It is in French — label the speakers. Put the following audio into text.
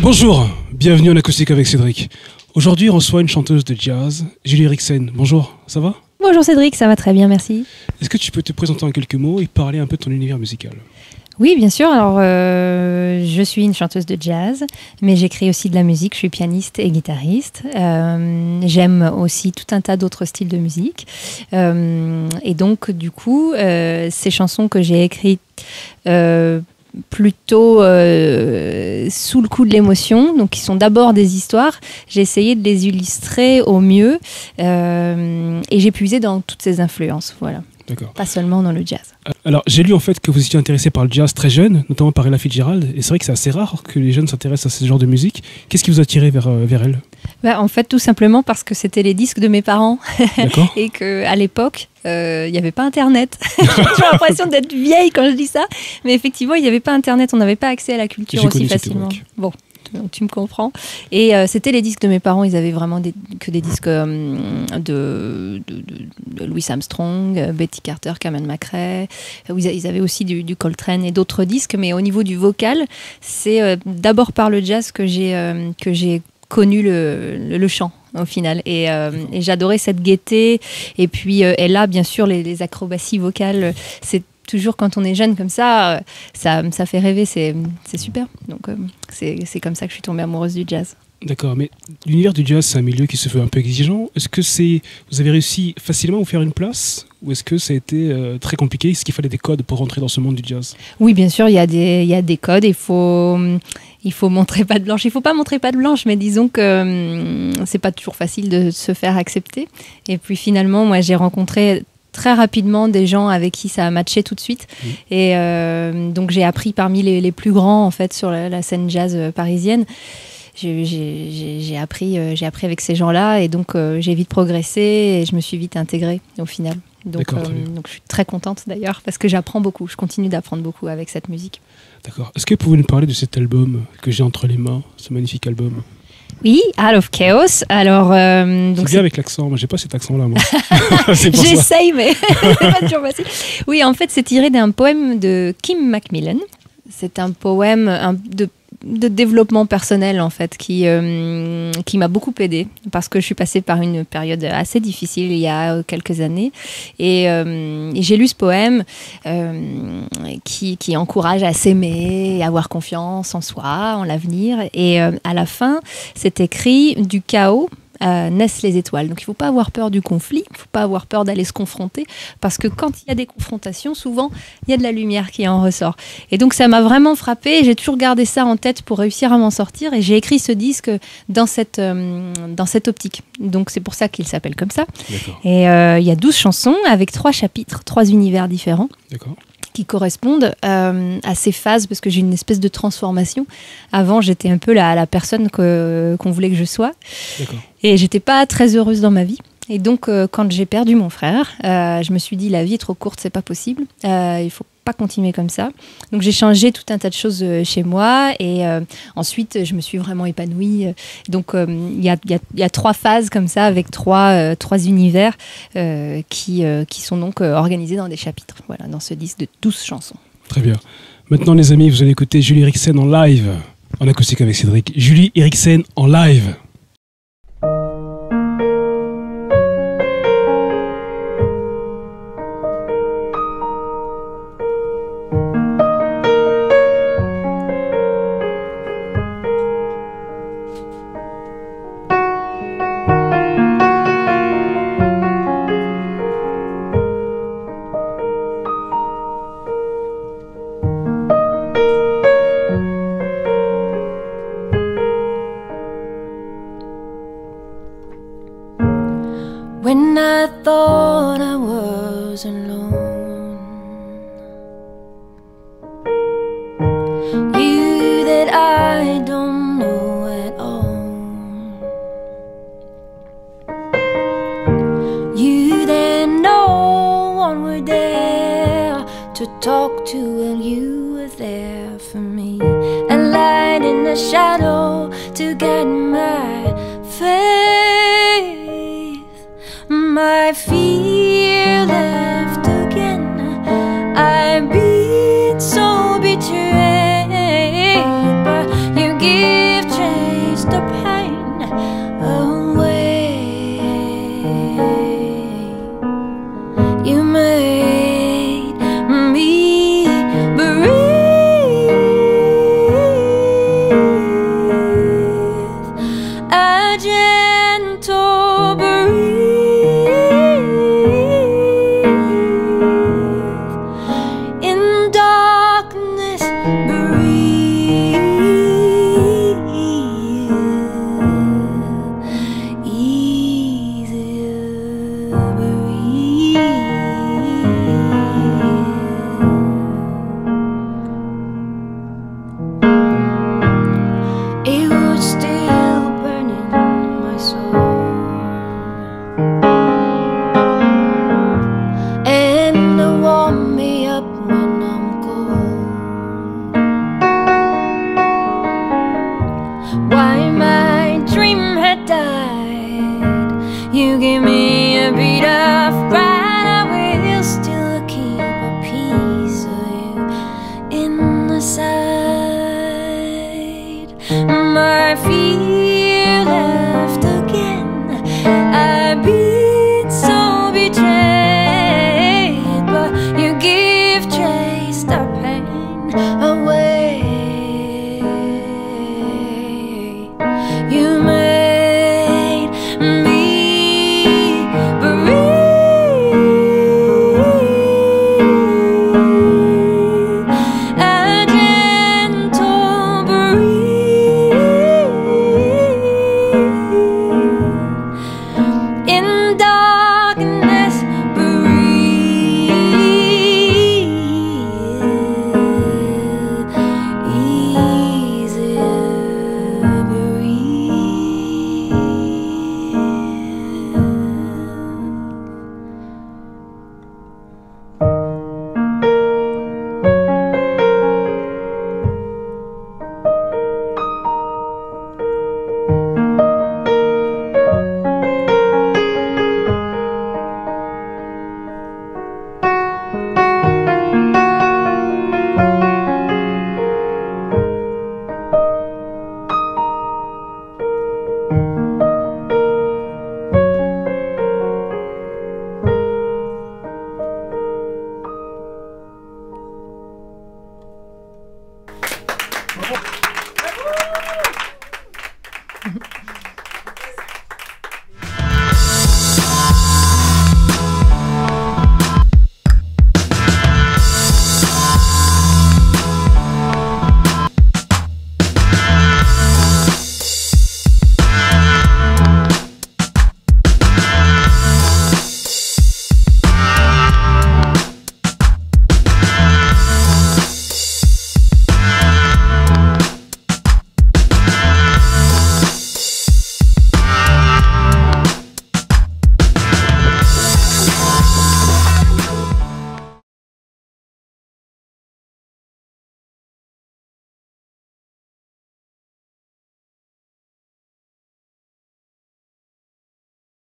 Speaker 1: Bonjour, bienvenue en acoustique avec Cédric. Aujourd'hui, on reçoit une chanteuse de jazz, Julie Eriksen. Bonjour, ça va?
Speaker 2: Bonjour Cédric, ça va très bien, merci.
Speaker 1: Est-ce que tu peux te présenter en quelques mots et parler un peu de ton univers musical?
Speaker 2: Oui, bien sûr. Alors, je suis une chanteuse de jazz, mais j'écris aussi de la musique. Je suis pianiste et guitariste. J'aime aussi tout un tas d'autres styles de musique. Et donc, du coup, ces chansons que j'ai écrites plutôt sous le coup de l'émotion, donc qui sont d'abord des histoires, j'ai essayé de les illustrer au mieux et j'ai puisé dans toutes ces influences. Voilà.
Speaker 1: D'accord.
Speaker 2: Pas seulement dans le jazz.
Speaker 1: Alors, j'ai lu en fait que vous étiez intéressé par le jazz très jeune, notamment par Ella Fitzgerald, et c'est vrai que c'est assez rare que les jeunes s'intéressent à ce genre de musique. Qu'est-ce qui vous a attiré vers elle?
Speaker 2: En fait, tout simplement parce que c'était les disques de mes parents.
Speaker 1: D'accord.
Speaker 2: Et qu'à l'époque, il n'y avait pas Internet. J'ai toujours l'impression d'être vieille quand je dis ça. Mais effectivement, il n'y avait pas Internet. On n'avait pas accès à la culture aussi facilement. Bon, donc tu me comprends. Et c'était les disques de mes parents. Ils avaient vraiment que des disques de Louis Armstrong, Betty Carter, Carmen McRae. Ils avaient aussi du Coltrane et d'autres disques. Mais au niveau du vocal, c'est d'abord par le jazz que j'ai connu le chant au final et j'adorais cette gaieté et puis Ella, bien sûr, les acrobaties vocales, c'est toujours quand on est jeune comme ça fait rêver, c'est super, donc c'est comme ça que je suis tombée amoureuse du jazz.
Speaker 1: D'accord, mais l'univers du jazz, c'est un milieu qui se fait un peu exigeant. Est-ce que vous avez réussi facilement à vous faire une place ou est-ce que ça a été très compliqué? Est-ce qu'il fallait des codes pour rentrer dans ce monde du jazz?
Speaker 2: Oui, bien sûr, il y a des codes. Il faut montrer patte blanche. Il ne faut pas montrer patte blanche, mais disons que c'est pas toujours facile de se faire accepter. Et puis finalement, moi, j'ai rencontré très rapidement des gens avec qui ça a matché tout de suite. Et donc, j'ai appris parmi les plus grands en fait sur la scène jazz parisienne. J'ai appris avec ces gens-là et donc j'ai vite progressé et je me suis vite intégrée au final. Donc je suis très contente d'ailleurs parce que j'apprends beaucoup, je continue d'apprendre beaucoup avec cette musique.
Speaker 1: D'accord. Est-ce que vous pouvez nous parler de cet album que j'ai entre les mains, ce magnifique album?
Speaker 2: Oui, Out of Chaos. Alors,
Speaker 1: c'est bien avec l'accent, moi j'ai pas cet accent-là, moi.
Speaker 2: J'essaye, mais c'est pas toujours facile. Oui, en fait, c'est tiré d'un poème de Kim Macmillan. C'est un poème de développement personnel en fait qui m'a beaucoup aidée parce que je suis passée par une période assez difficile il y a quelques années et j'ai lu ce poème qui encourage à s'aimer, à avoir confiance en soi, en l'avenir et à la fin c'est écrit: du chaos naissent les étoiles. Donc il ne faut pas avoir peur du conflit, il ne faut pas avoir peur d'aller se confronter, parce que quand il y a des confrontations, souvent il y a de la lumière qui en ressort. Et donc ça m'a vraiment frappée, j'ai toujours gardé ça en tête pour réussir à m'en sortir, et j'ai écrit ce disque dans cette optique. Donc c'est pour ça qu'il s'appelle comme ça.
Speaker 1: D'accord.
Speaker 2: Et il y a 12 chansons avec 3 chapitres, 3 univers différents.
Speaker 1: D'accord.
Speaker 2: Qui correspondent à ces phases, parce que j'ai une espèce de transformation. Avant, j'étais un peu la personne qu'on voulait que je sois.
Speaker 1: D'accord.
Speaker 2: Et j'étais pas très heureuse dans ma vie. Et donc, quand j'ai perdu mon frère, je me suis dit, la vie est trop courte, c'est pas possible. Il faut pas continuer comme ça. Donc, j'ai changé tout un tas de choses chez moi. Et ensuite, je me suis vraiment épanouie. Donc, il y a 3 phases comme ça, avec 3 univers qui sont donc organisés dans des chapitres. Voilà, dans ce disque de 12 chansons.
Speaker 1: Très bien. Maintenant, les amis, vous allez écouter Julie Eriksen en live, en acoustique avec Cédric. Julie Eriksen en live.
Speaker 3: When I thought I was alone, you that I don't know at all, you that no one were there to talk to, and you were there for me, a light in the shadow to guide my faith. night my dream had died. You gave me a beat of pride, I will still keep a piece of you in the side. My fear left again, I've been so betrayed, but you give trace the pain away. You made me breathe, a gentle breeze in darkness.
Speaker 2: Bravo.